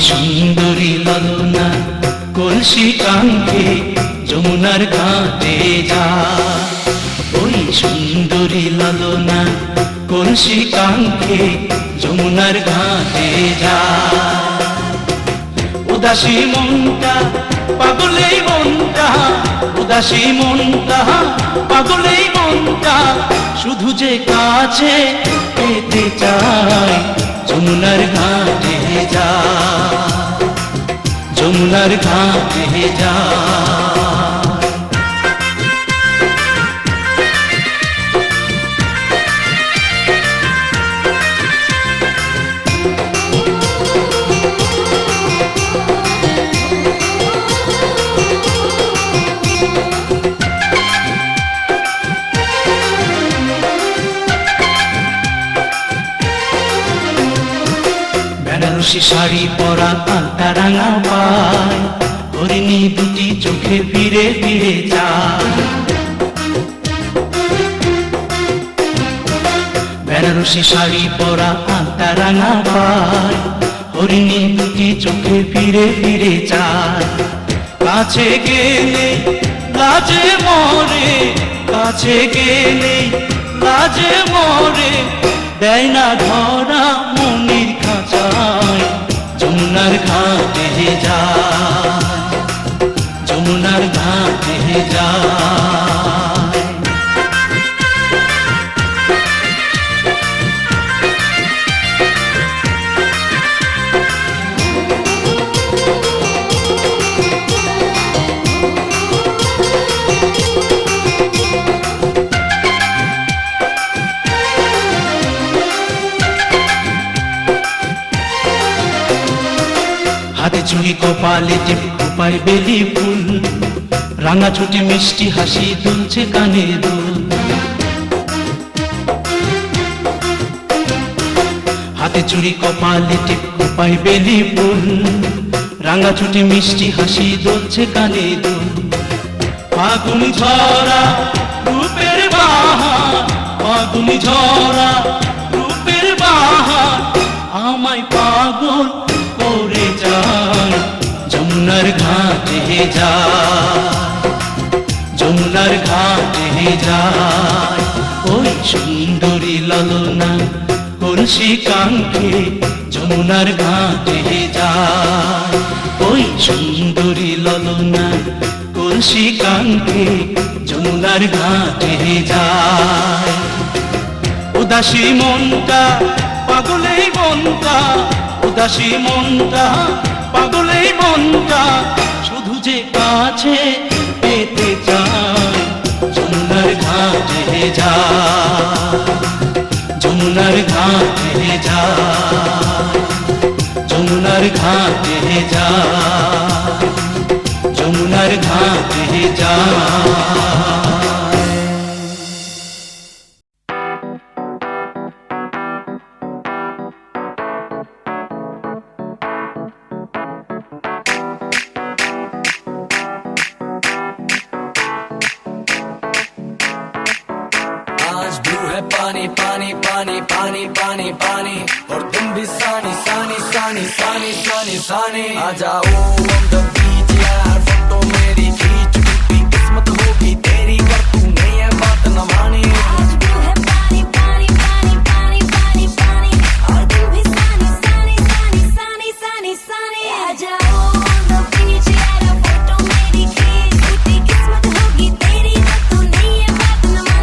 সুন্দরী ললনা কলসি কাঙ্ক্ষে যমুনার ঘাটে যা। ওই সুন্দরী ললনা কলসি কাঙ্ক্ষে যমুনার ঘাটে যা। উদাসী মনটা পাগলেই মনটা, উদাসী মনটা পাগলেই মনটা, শুধু যে কাছে পেতে চায় যমুনার ঘাটে যা, যমুনার ঘাটে যা। বেনারসি শাড়ি পরা আলতা রাঙা পায়, হরিণী দুটি চোখে ফিরে ফিরে যায়। বেনারসি শাড়ি পরা আলতা রাঙা পায়, হরিণী দুটি চোখে ফিরে ফিরে যায়। কাছে গেলে লাজে মরে, কাছে গেলে লাজে মরে, দেয় না ধরা মনির খাঁচায় যমুনার ঘাটে যায়, যমুনার ঘাটে যায়। হাতে চুড়ি কপালে টিপ খোপায় বেলি ফুল, রাঙা ছুটি মিষ্টি হাসি দুলছে কানে দুল। হাতে চুড়ি কপালে টিপ খোপায় বেলি ফুল, রাঙা ছুটি মিষ্টি হাসি দুলছে কানে দুল। ফাগুন ঝরা রূপের বাহার, ফাগুন ঝরা রূপের বাহার, আমায় পাগল করে যায় যমুনার ঘাটে যায়, যমুনার ঘাটে যায়। ওই সুন্দরী ললনা কলসি কাঙ্ক্ষে যমুনার ঘাটে যায়। ওই সুন্দরী ললনা কলসি কাঙ্ক্ষে যমুনার ঘাটে যায়। উদাসী মনটা পাগলেই মনটা, উদাসী মনটা পাগলেই মনটা, শুধু যে কাছে পেতে চায় যমুনার ঘাটে যায়, যমুনার ঘাটে যায়, যমুনার ঘাটে যায়, যমুনার ঘাটে যায়। पानी पानी पानी पानी पानी पानी और तुम भी सानी सानी सानी सानी सानी सानी आ जाओ on the beach यार, फोटो मेरी खींच, टूटी किस्मत होगी तेरी पर तू नहीं है बात न मानी। आज भी है पानी पानी पानी पानी पानी पानी और तुम भी सानी सानी सानी सानी सानी सानी। आ जाओ on the beach यार, फोटो मेरी खींच, टूटी किस्मत होगी तेरी पर तू नहीं है बात न मानी।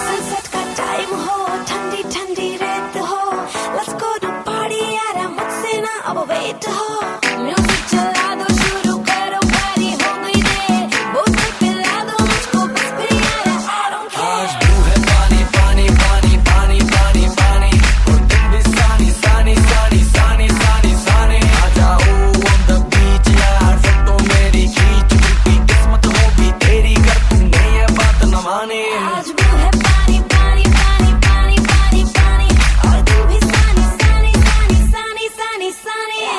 सनसेट का टाइम हो, ठंडी ठंडी रेत हो, लेट्स गो टू पार्टी यार, मुझसे ना अब वेट हो। म्यूजिक चला दो, शुरू करो, पार्टी हो गई देर, बोतल पिला दो मुझको बस फिर यार, I don't आज care। ब्लू है पानी पानी पानी पानी पानी पानी और तुम भी सानी सानी सानी सानी सानी सानी। आ जाओ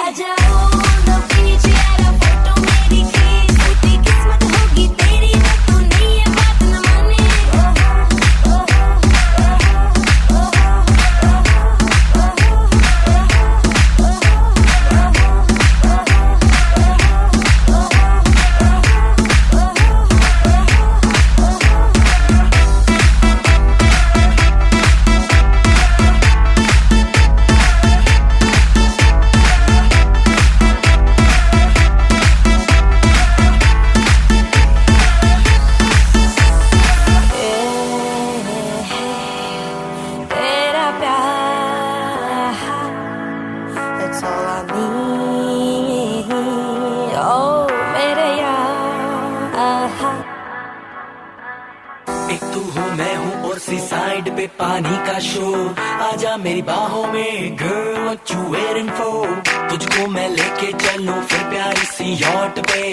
आ जाओ on the beach यारा फोटो मेरी खींच टूटी किस्मत होगी तेरी जो तूने ये बात न मानी तेरा प्यार That's all I need Oh मेरे यार एक तू हूँ मैं हूँ और सी साइड पे पानी का शोर आजा मेरी बाहों में girl what you waiting for तुझको मैं लेके चलूं फिर प्यारी सी यॉट पे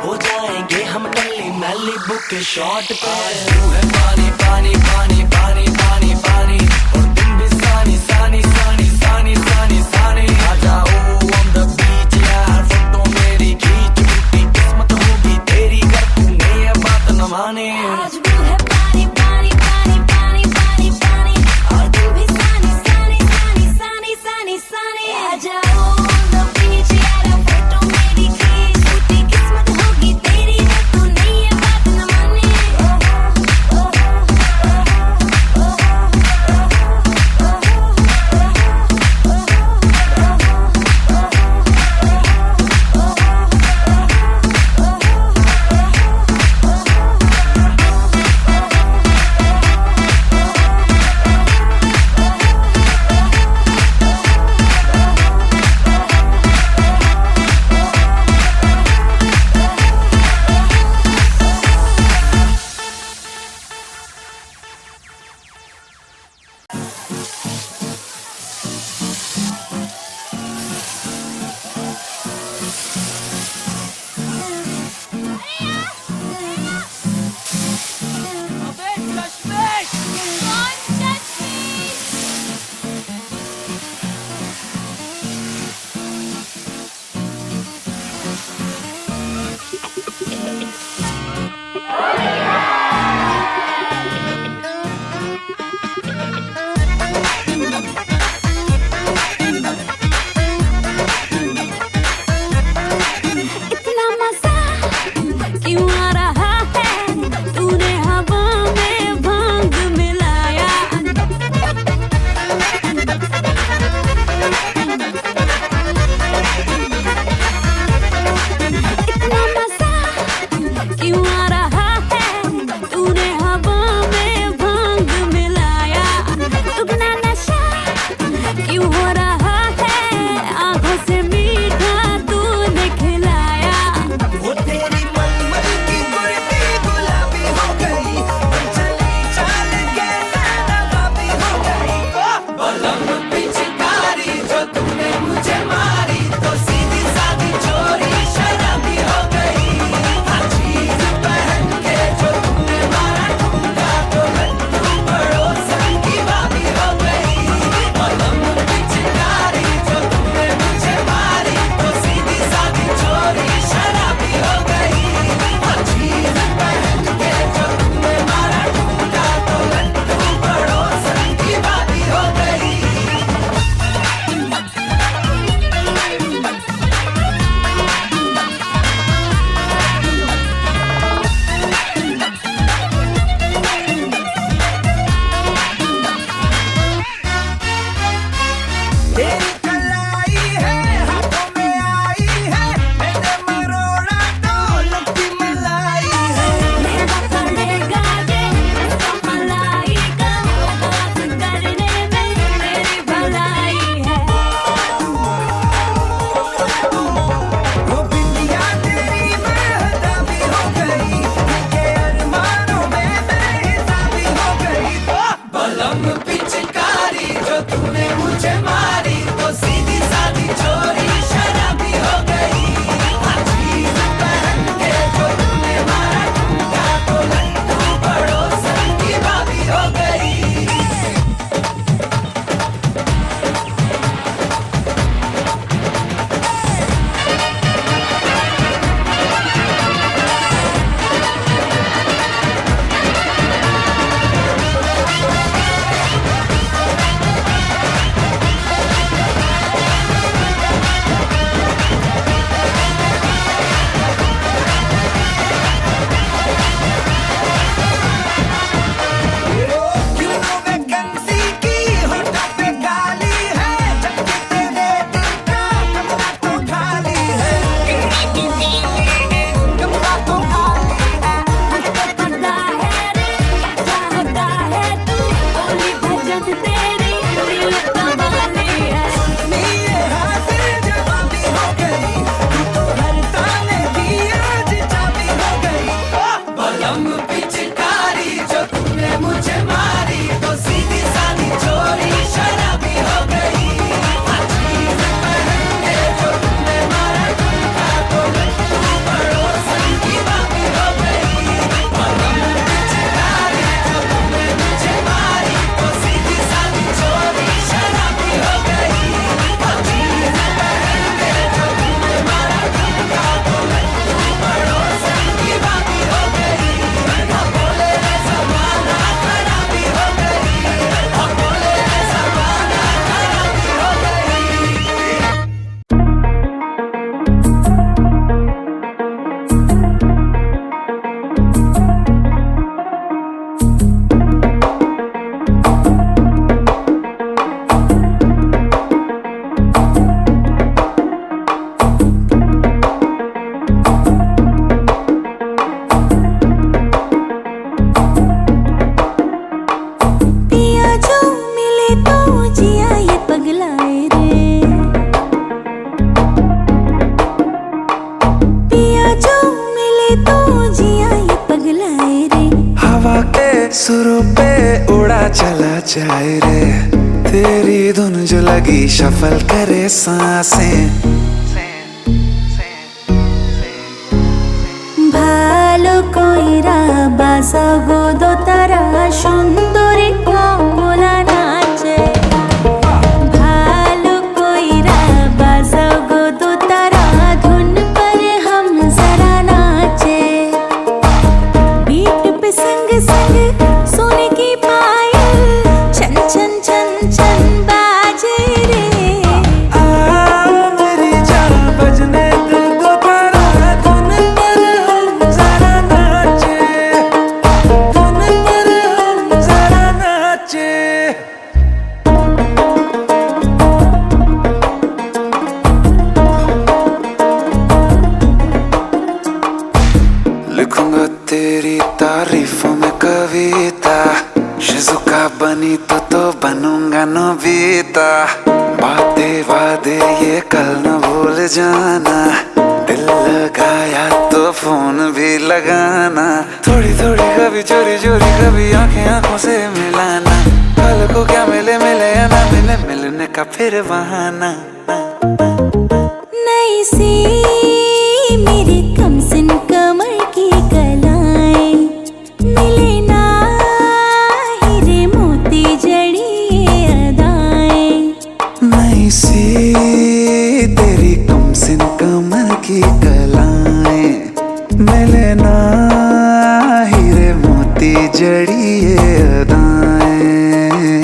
हो जाएंगे हम कल्ली मैलिबू के शॉट पे तू है पानी पानी पानी पानी पानी पानी और तुम भी सानी सानी सानी सानी सानी सानी आ जाओ on the beach यार फोटो मेरी खींच टूटी किस्मत होगी तेरी कर तूने ये बात न माने आज भी है पानी पानी पानी पानी पानी पानी और तुम भी सानी सानी सानी सानी सानी सानी आ जाओ on the beach यारा फोटो मेरी खींच टूटी किस्मत होगी तेरी जो तूने ये बात न मानी सुरों पे उड़ा चला जाए रे, तेरी धुन जो लगी शफल करे सांसें। ভালো কইরা বাজাগো দোতারা সুন্দরী কমলা নাচে, ভালো কইরা বাজাগো দোতারা ধুন पर हम जरा नाचे, बीट पे संग संग सोने की पायल छन छन छन छन बाजे रे। मेरी जान बजने दिल को तारा, धुन पर हम जरा नाचे, धुन पर हम जरा नाचे। लिखूंगा तेरी तारीफों में कविता, शिजुका बनी तो बनूंगा नोबिता। बातें वादे ये कल न भूल जाना, दिल लगाया तो फोन भी लगाना। थोड़ी थोड़ी कभी चोरी चोरी कभी आंखें आंखों से मिलाना, कल को क्या मिले मिले या ना मिले मिलने का फिर बहाना। नई सी मेरी कमसिन कमर की कलाएं, मिले ना हीरे मोती जड़ी अदाएं। नई सी तेरी कमसिन कमर की कलाएं, मिले ना हीरे मोती जड़ी ये अदाएं।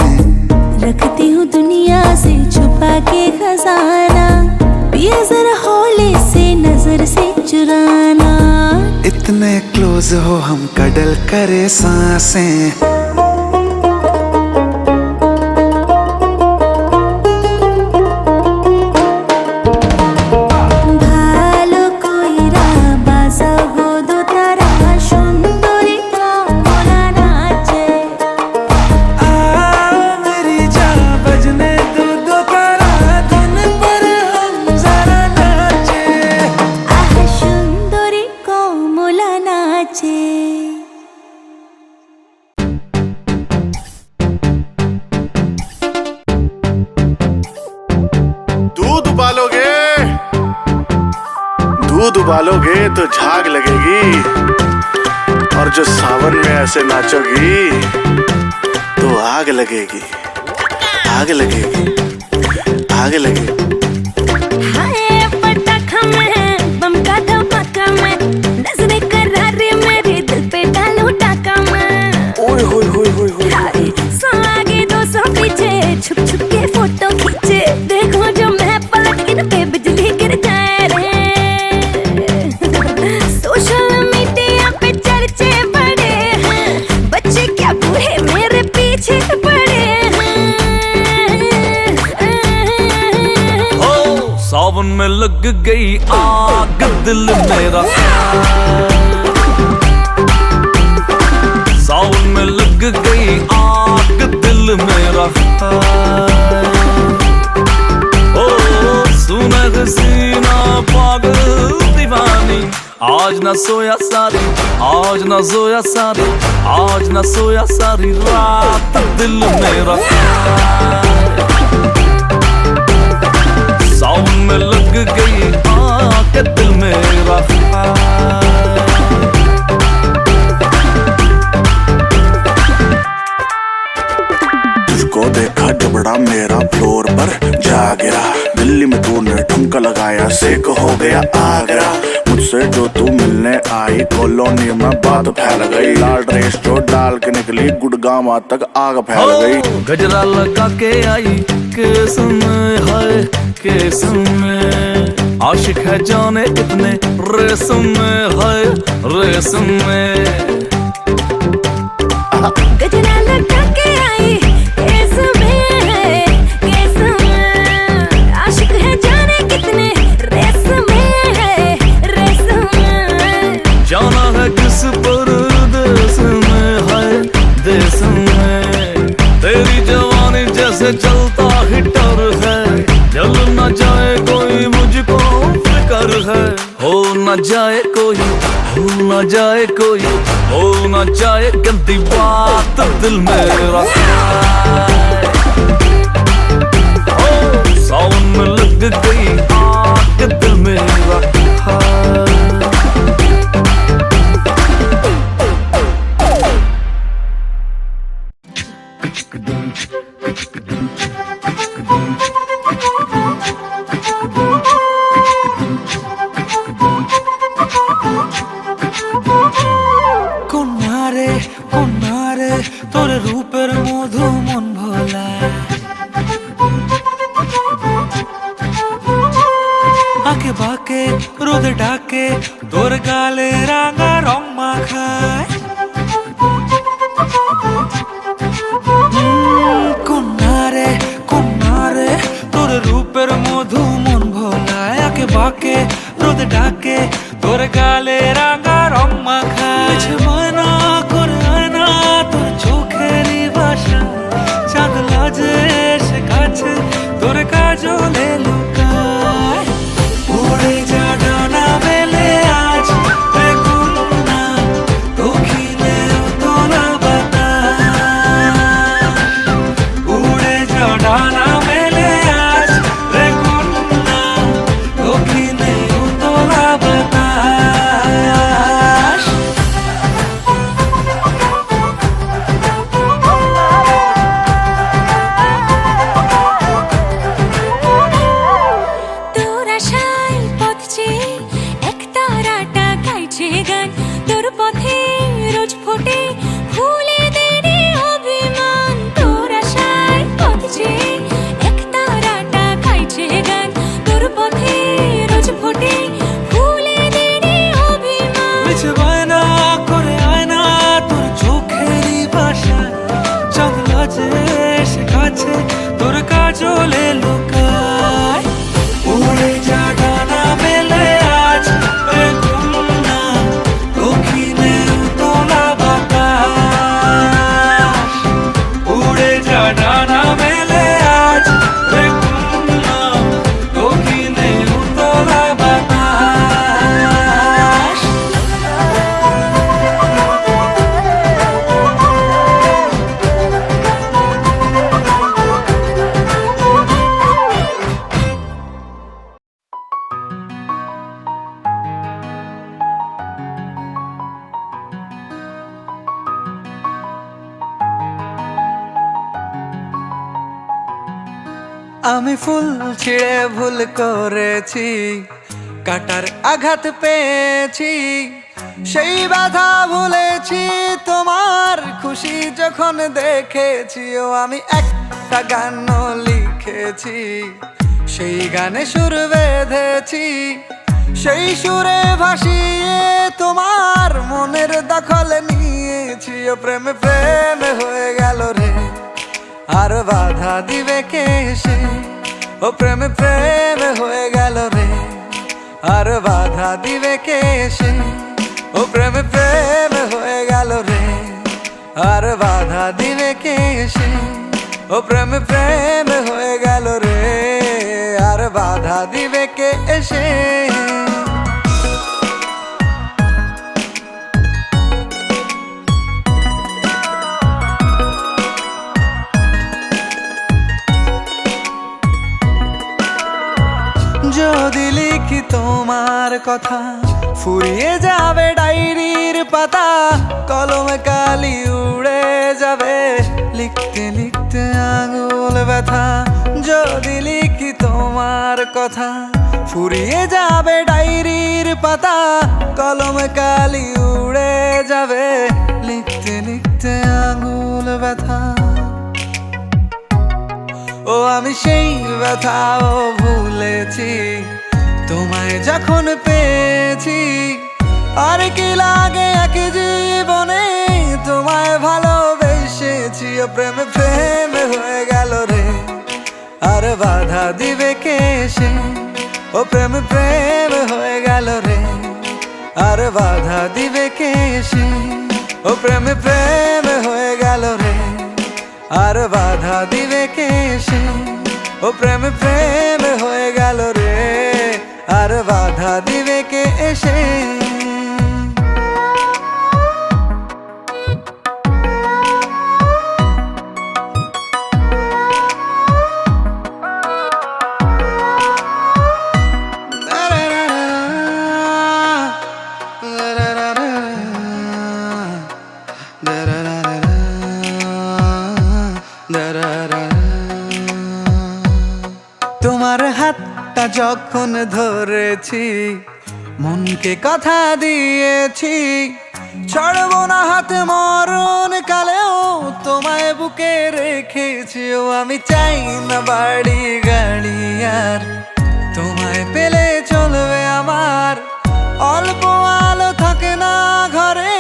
रखती हूँ दुनिया से छुपा के खजाना, पिया जरा हौले से नजर से चुराना। इतने क्लोज हो हम कडल करे सांसें। ভালো কইরা বাজাগো দোতারা সুন্দরী কমলা নাচে, मेरी जान बजने दो तारा, धुन पर हम जरा नाचे। আহ সুন্দরী কমলা নাচে। दूध उबालोगे, दूध उबालोगे तो झाग लगेगी, और जो सावन में ऐसे नाचोगी तो आग लगेगी, आग लगेगी, आग लगेगी। हाय पटाखा में बम का धमाका में, नजरें करारी मेरे दिल पे डालो टाका में। ओए होए होए होए होए। हाय 100 आगे 200 पीछे, छुप छुप के फोटो खींचे, देखो जो मैं पलट इन पे बिजली गिर जाए रे। सोशल मीडिया पे चर्चे बड़े हैं, बच्चे क्या बूढ़े मेरे पीछे पड़े हैं। ओ सावन में लग गई आग दिल मेरा, सावन में लग गई आग दिल मेरा। ओ सुनह सीना पागल दीवानी, आज न सोया सारी, आज न सोया सारी, आज न सोया सारी रात दिल मेरा। सावन में लग गई आग दिल मेरा। तुझको देखा जबड़ा मेरा फ्लोर पर जा गिरा, दिल्ली में तूने ठुमका लगाया सेक हो गया आगरा। मुझसे जो तू मिलने आई कॉलोनी में बात फैल गई, लाल ड्रेस जो डाल के निकली गुड़गांव तक आग फैल गई। गजरा लगा के आई केस में, है केस में, आशिक है जाने कितने रेसम में, है रेसम में। गजरा लगा के आई केस में, है केस में, आशिक है जाने कितने रेस में, है रेस में। जाना है किस परदेस में, है देश में। तेरी जवानी जैसे चलता हीटर है, जल न जाए कोई मुझको फिकर है हो न जाए कोई, हो न जाए कोई, हो न जाए गंदी बात दिल में रखाए। ओ सावन में लग गई आग दिल में रखाए। কন্যারে তোর রূপের মধু মন ভোলা, আঁকে বাঁকে রোদে ডাকে তোর গালে রাঙা রং মাখায়। কন্যারে তোর রূপের মধু মন ভোলায়, আঁকে বাঁকে রোদে ডাকে তোর গালে রাঙা রং মাখায়। ময়না করে আয়না তোর চোখেরই ভাষা, চাঁদ লাজে এসে কাছে তোর কাজলে লুকায়। উড়ে যা ডানা মেলে আজ রে কন্যা, দক্ষিণে তোলা বাতাস। উড়ে যা ডানা মেলে আজ রে কন্যা, দক্ষিণে তোলা বাতাস। তোর আশায় পথ চেয়ে একতারাটা গাইছে গান, তোর পথে রোজ ফোটে ফুলেদের অভিমান। তোর আশায় পথ চেয়ে একতারাটা গাইছে গান, তোর পথে রোজ ফোটে ফুলেদের অভিমান। মিছে বায়না করে আয়না তোর চোখেরই ভাষা, চাঁদ লাজে এসে কাছে তোর কাজলে লুকায়। উড়ে যা ডানা মেলে আজ রে কন্যা, দক্ষিণে তোলা বাতাস। উড়ে যা ডানা মেলে আজ রে কন্যা, দক্ষিণে তোলা বাতাস। আমি ফুল ছিঁড়ে ভুল করেছি, কাটার আঘাত পেয়েছি, সেই বাধা ভুলেছি তোমার খুশি যখন দেখেছি। ও আমি একটা গান লিখেছি, সেই গানে সুর বেঁধেছি, সেই সুরে ভাসিয়ে তোমার মনের দখল নিয়েছি। ও প্রেমে প্রেমে হয়ে গেল রে, আর বাধা দিবে কে সে। ও প্রেমে প্রেমে হয়ে গেল রে, আর বাধা দিবে কে সে। ও প্রেমে প্রেমে হয়ে গেল রে, আর বাধা দিবে কে সে। ও প্রেমে প্রেমে হয়ে গেল রে, আর বাধা দিবে কে এসে। যদি লিখি তোমার কথা, ফুরিয়ে যাবে ডায়েরির পাতা, কলমে কালি উড়ে যাবে, লিখতে লিখতে আঙুল ব্যথা। যদি লিখি তোমার কথা, ফুরিয়ে যাবে ডায়েরির পাতা, কলমে কালি উড়ে যাবে, লিখতে লিখতে আঙুল ব্যথা। ও আমি সেই ব্যথাও ভুলেছি, তোমায় যখন পেয়েছি। আর কি লাগে এক জীবনে তোমায় ভালোবেসেছি। ও প্রেমে প্রেমে হয়ে গেল রে, আর বাধা দিবে কে সে। ও প্রেমে প্রেমে হয়ে গেল রে, আর বাধা দিবে কে সে। ও প্রেমে প্রেমে হয়ে গেল রে, আর বাধা দিবে কে সে। ও প্রেমে প্রেমে হয়ে গেল রে, আর বাধা দিবে কে এসে? তোমার হাতটা যখন ধরেছি মনকে কথা দিয়েছি, ছাড়বো না হাত মরণ কালেও তোমায় বুকে রেখেছি। ও আমি চাই না বাড়ি গাড়ি আর তোমায় পেলে চলবে আমার। অল্প আলো থাকে না ঘরে,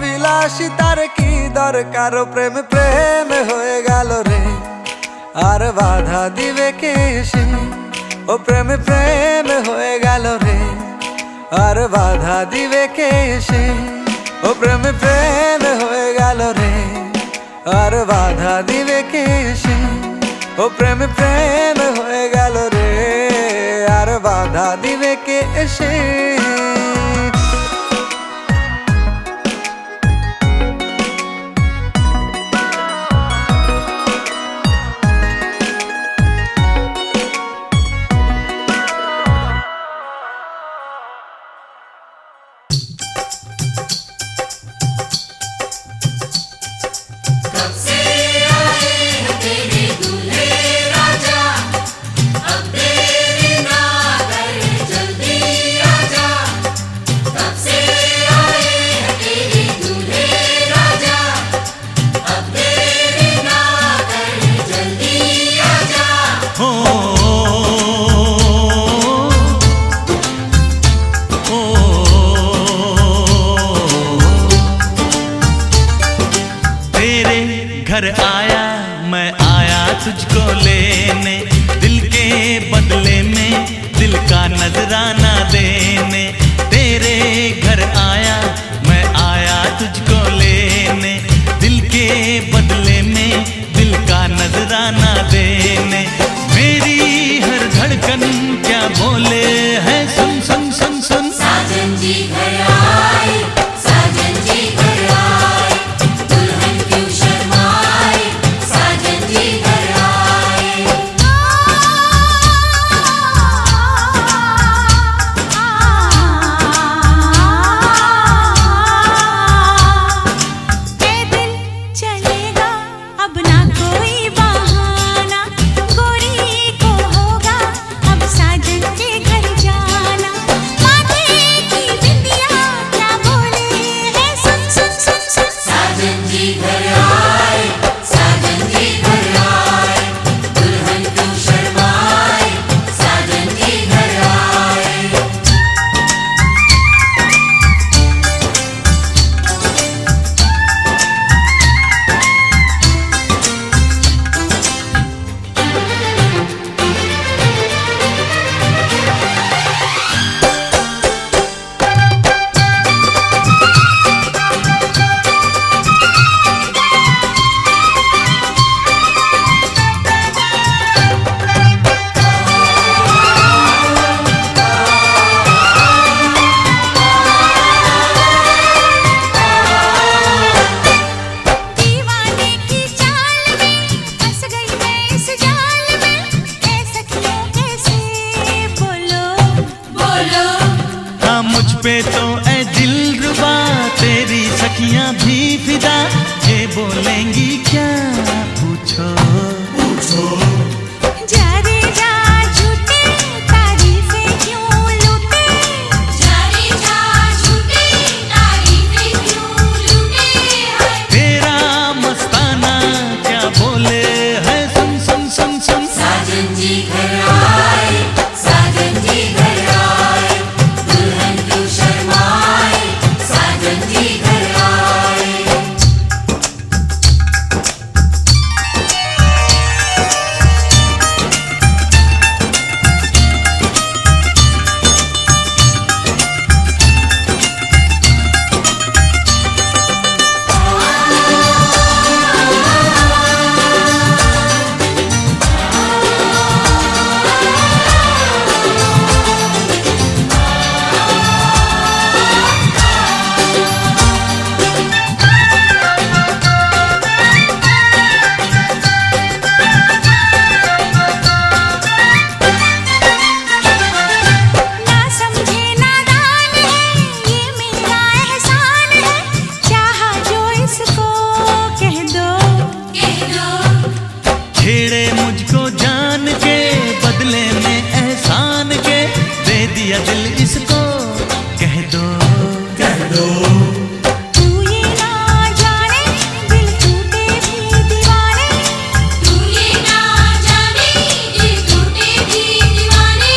বিলাসিতার কি দরকার? প্রেম প্রেম হয়ে গেল রে, আর বাধা দিবে কে এসে? ও প্রেম প্রেম হয়ে গেল রে, আর বাধা দিবে কে এসে? ও প্রেম প্রেম হয়ে গেল রে, আর বাধা দিবে কে এসে? ও প্রেম প্রেম হয়ে গেল রে, আর বাধা দিবে কে এসে? घर आया मैं आया तुझको लेने, दिल के बदले में दिल का नजराना देने। तेरे घर आया मैं आया तुझको लेने, दिल के बदले में दिल का नजराना देने। मेरी हर धड़कन क्या बोले है सुन सुन सुन सुन। साजन जी घर आए, साजन जी घर आए, दुल्हन क्यों शर्माए, साजन जी घर आए। ये दिल चलेगा अब ना कोई बहाना, गोरी को होगा अब साजन के घर जाना। माथे की बिंदिया क्या बोले है सुन सुन सुन सुन। साजन जी घर आए, साजन जी घर आए, दुल्हन क्यों शर्माए, साजन जी घर आए। दीवाने की चाल में फंस गई मैं इस जाल में, ऐ सखियों कैसे बोलो बोलो। हाँ मुझ पे तो ऐ दिलरुबा तेरी सखियां भी फिदा, ये बोलेंगी क्या पूछो पूछो। जा रे जा झूठे तारीफें क्यों लूटे, जा रे जा झूठे तारीफें क्यों लूटे है। तेरा मस्ताना क्या बोले है सुन सुन सुन सुन। साजन जी घर आए, साजन जी घर आए, दुल्हन क्यों शर्माए, साजन जी घर आए। दिया दिल इसको कह दो तू ये ना जाने दिल टूटे भी दीवाने तू ये ना जाने दिल टूटे भी दीवाने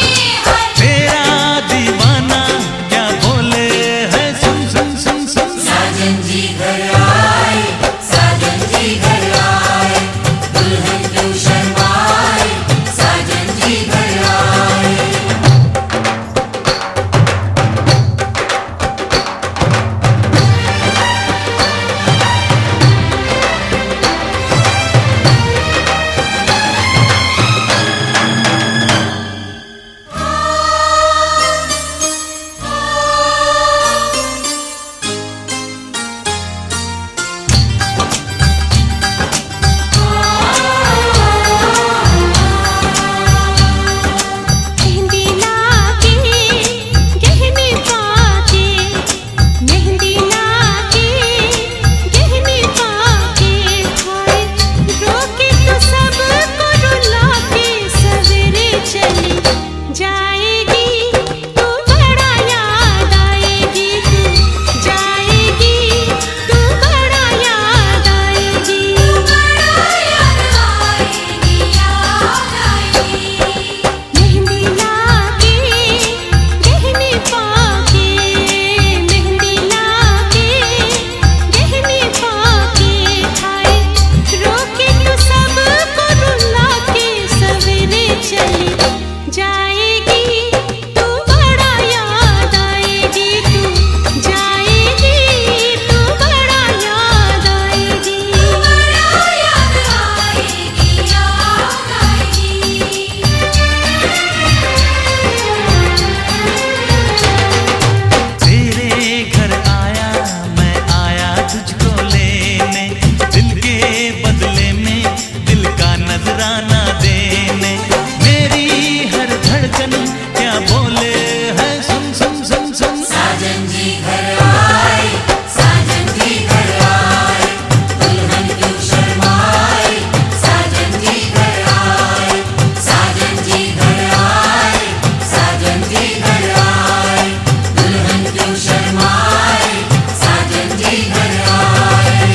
तेरा दीवाना क्या बोले है सुन सुन सुन सुन साजन जी घर आए, साजन जी घर आए, दुल्हन क्यों शर्माए, साजन जी घर आए। मेहंदी लाके गहने पाके मेहंदी लाके गहने पाके हाय रोके तो सबको रुला के सवेरे चली जाएगी तू बड़ा याद आएगी तू जाएगी तू बड़ा याद आएगी बड़ा याद आएगी मेहंदी लाके गहने पाके मेहंदी लाके गहने पाके हाय रोके तो सबको रुला के सवेरे चली जाएगी तू बड़ा याद आएगी तू जाएगी तू बड़ा याद आएगी बड़ा याद आएगी तेरे घर आया मैं आया तुझको लेने दिल के बदले में दिल का नजराना देने मेरी हर धड़कन क्या बोले है सुन सुन सुन सुन साजन जी घर आए, साजन जी घर आए, दुल्हन क्यों शर्माए, साजन जी घर आए, साजन जी घर आए, साजन जी घर आए, दुल्हन क्यों शर्माए, साजन जी घर आए।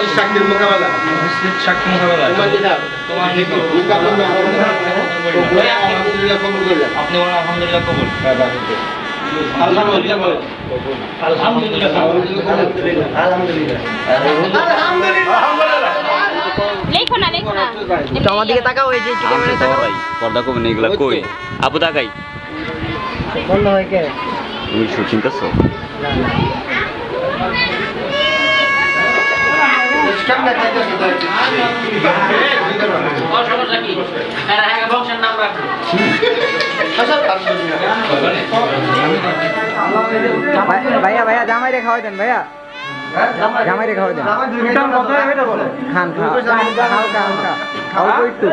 সাক্ষীর মোকাবেলা আলহামদুলিল্লাহ কবুল করলেন আপনি বলেন আলহামদুলিল্লাহ কবুল লেখো না আমার দিকে তাকাও, এই যে একটু ক্যামেরা তাকাও। পর্দা কমে এগুলা কই আপু তাকাই বন্ধ হয় কে? তুমি শুটিং করছো কেমনে খাইতেছো তাই ভাইয়া ভাইয়া জামাই রে খাওয়াই দেন ভাইয়া, জামাই রে খাওয়াই দেন। খান খাও হালকা হালকা অল্প একটু।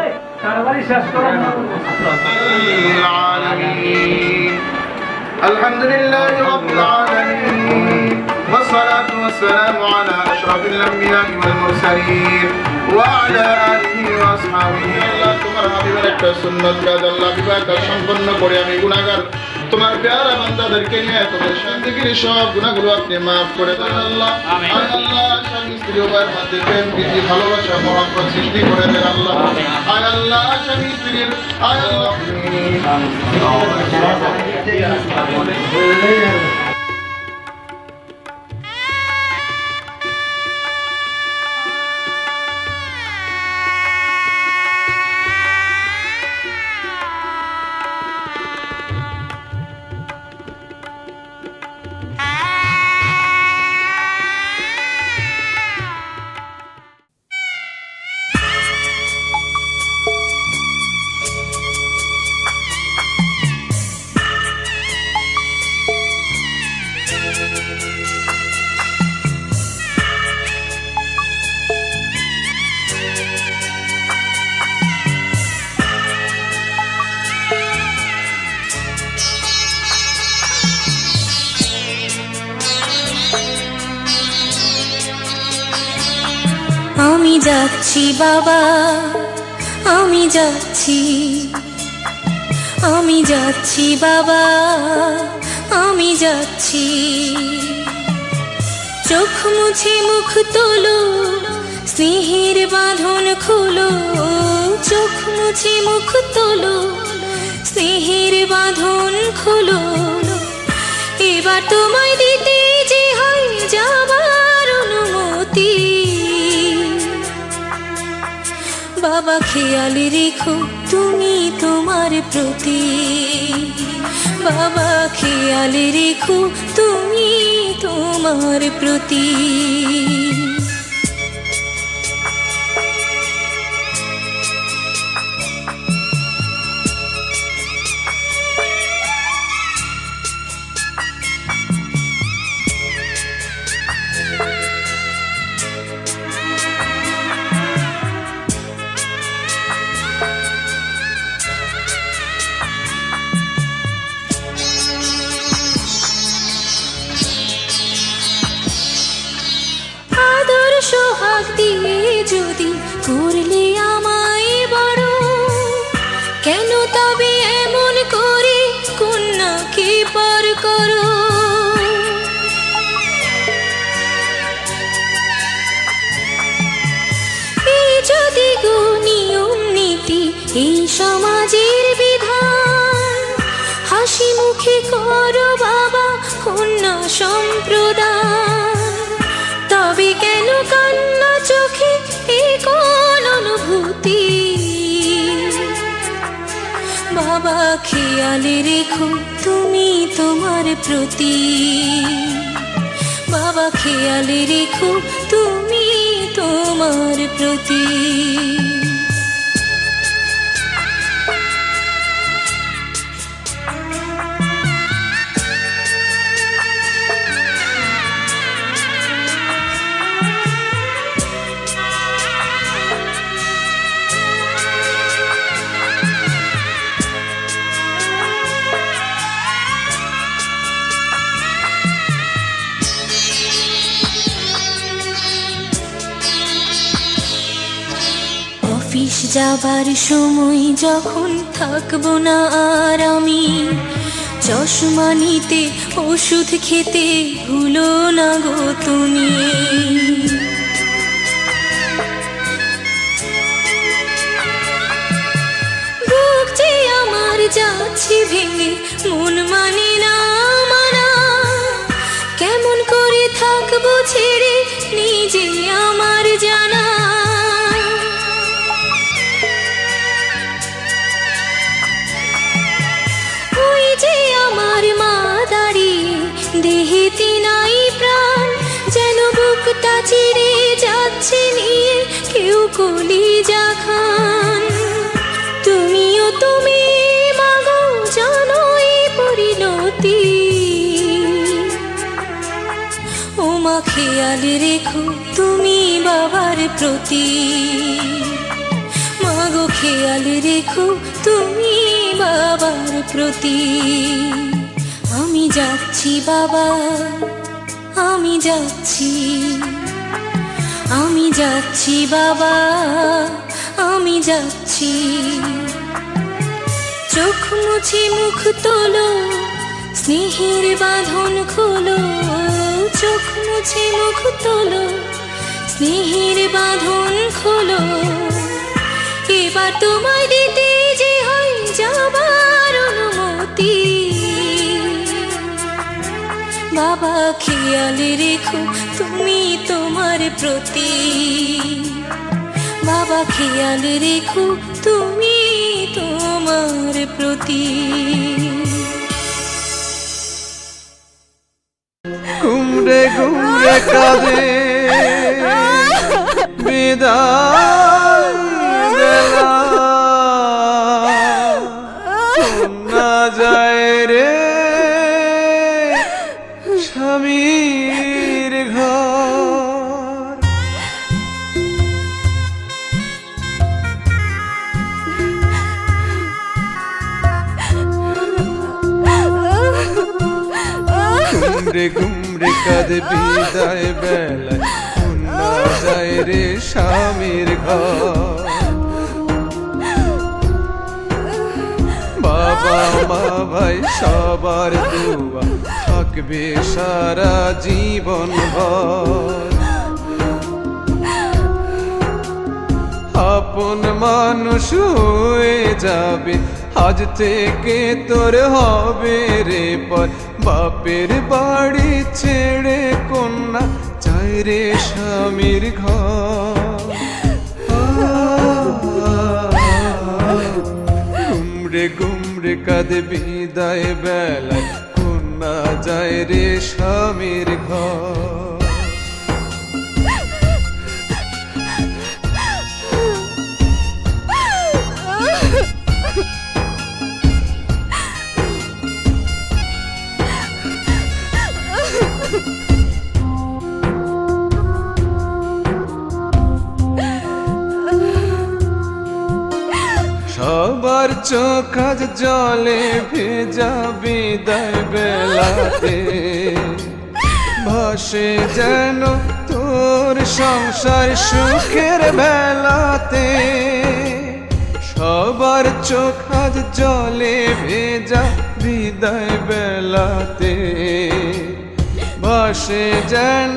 الحمد لله رب العالمين والصلاة والسلام على أشرف الأنبياء والمرسلين وعلى آله وأصحابه আল্লাহ তোমার হাবিবের একটা সুন্নাত কাজ আল্লাহ বিবাহটা সম্পন্ন করে আমি গুনাহগার তোমার প্যারা বান্দাদেরকে নিয়ে তোমার শান্তিগিরি সব গুনাহগুলো আপনি maaf করে দেন আল্লাহ। আমিন। আল্লাহ স্বামী স্ত্রী উভয়ের মধ্যে প্রেম প্রীতি ভালোবাসা মহব্বত সৃষ্টি করে দেন আল্লাহ। আয় আল্লাহ স্বামী স্ত্রীর আয় আল্লাহ আমি যাচ্ছি বাবা, আমি যাচ্ছি, আমি যাচ্ছি বাবা, আমি যাচ্ছি। চোখ মুছে মুখ তোলো, স্নেহের বাঁধন খোলো, চোখ মুছে মুখ তোলো, স্নেহের বাঁধন খোলো। এবার তোমায় দিতে যে হয় যাবার অনুমতি। বাবা খেয়াল রেখো তুমি তোমার প্রতি, বাবা খেয়াল রেখো তুমি তোমার প্রতি। সোহাগ দিয়ে যদি করলে আমায় বড়, কেন তবে এমন করে কন্যাকে পর করো? এই যদি গো নিয়ম নীতি, এই সমাজের বিধান, হাসি মুখে করো বাবা কন্যা সম্প্রদান। তবে কেন কান্না চোখে এ কোন অনুভূতি? বাবা খেয়াল রেখো তুমি তোমার প্রতি, বাবা খেয়াল রেখো তুমি তোমার প্রতি। অফিস যাবার সময় যখন থাকবো না আর আমি, চশমা নিতে ওষুধ খেতে ভুলো না গো তুমি। বুক যে আমার যাচ্ছে ভেঙে, মন মানে না মানা, কেমন করে থাকবো ছেড়ে নিজে আমার জানা। আমার মা দাঁড়িয়ে দেহেতে নাই প্রাণ, যেন বুকটা চিড়ে যাচ্ছে নিয়ে কেউ কলিজা খান। তুমিও তুমি মাগো জানো এই পরিণতি। ও মা খেয়াল রেখো তুমি বাবার প্রতি, মাগো খেয়াল রেখো তুমি বাবার প্রতি। আমি যাচ্ছি বাবা, আমি যাচ্ছি, আমি যাচ্ছি বাবা, আমি যাচ্ছি। চোখ মুছে মুখ তোলো, স্নেহের বাঁধন খোলো, চোখ মুছে মুখ তোলো, স্নেহের বাঁধন খোলো। এবার তোমায় দিতে যে হয় যাবার অনুমতি। বাবা খেয়াল রেখো তুমি তোমার প্রতি, বাবা খেয়াল রেখো তুমি তোমার প্রতি। ঘুমরে ঘুমরে কাঁদে বিদায় বেলা, না যায় রে স্বামীর ঘর। ঘুমরে ঘুমরে কাঁদে বিদায় বেলায়, না যায় রে স্বামীর ঘর। বাবা মা ভাই সবার দোয়া থাকবে সারা জীবন ভর। আপন মানুষ হয়ে যাবে আজ থেকে তোর হবে রে পর। বাপের বাড়ি ছেড়ে কন্যা চাই রে স্বামীর ঘর। গুমরে গুমরে কাঁদে বিদায় বেলায় কন্যা যায় রে স্বামীর ঘর। সবার চোখ আজ জলে ভেজা বিদায় বেলাতে। ভাসে যেন তোর সংসার সুখের বেলাতে। সবার চোখ আজ জলে ভেজা বিদায় বেলাতে। ভাসে যেন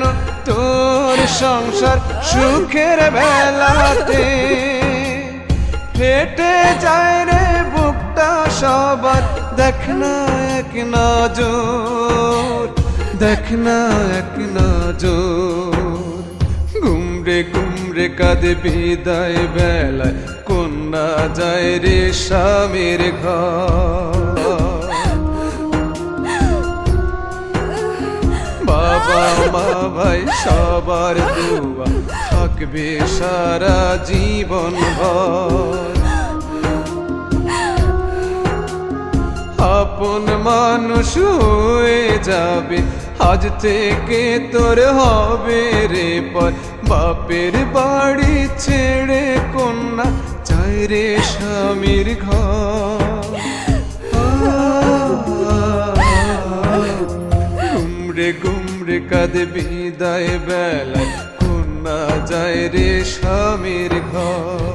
তোর সংসার সুখের বেলাতে। ফেটে যায় রে বুকটা সবার দেখ না এক নজর, দেখ না এক নজর। গুমরে গুমরে কাঁদে বিদায় বেলায় কন্যা যায় রে স্বামীর ঘর। বাবা মা ভাই সবার দোয়া থাকবে সারা জীবন ভর। আপন মানুষ হয়ে যাবে আজ থেকে তোর হবে রে পর। বাপের বাড়ি ছেড়ে কন্যা চাই রে স্বামীর ঘর। গুমরে গুমরে কাঁদে বিদায় বেলায় কন্যা যায় রে স্বামীর ঘর।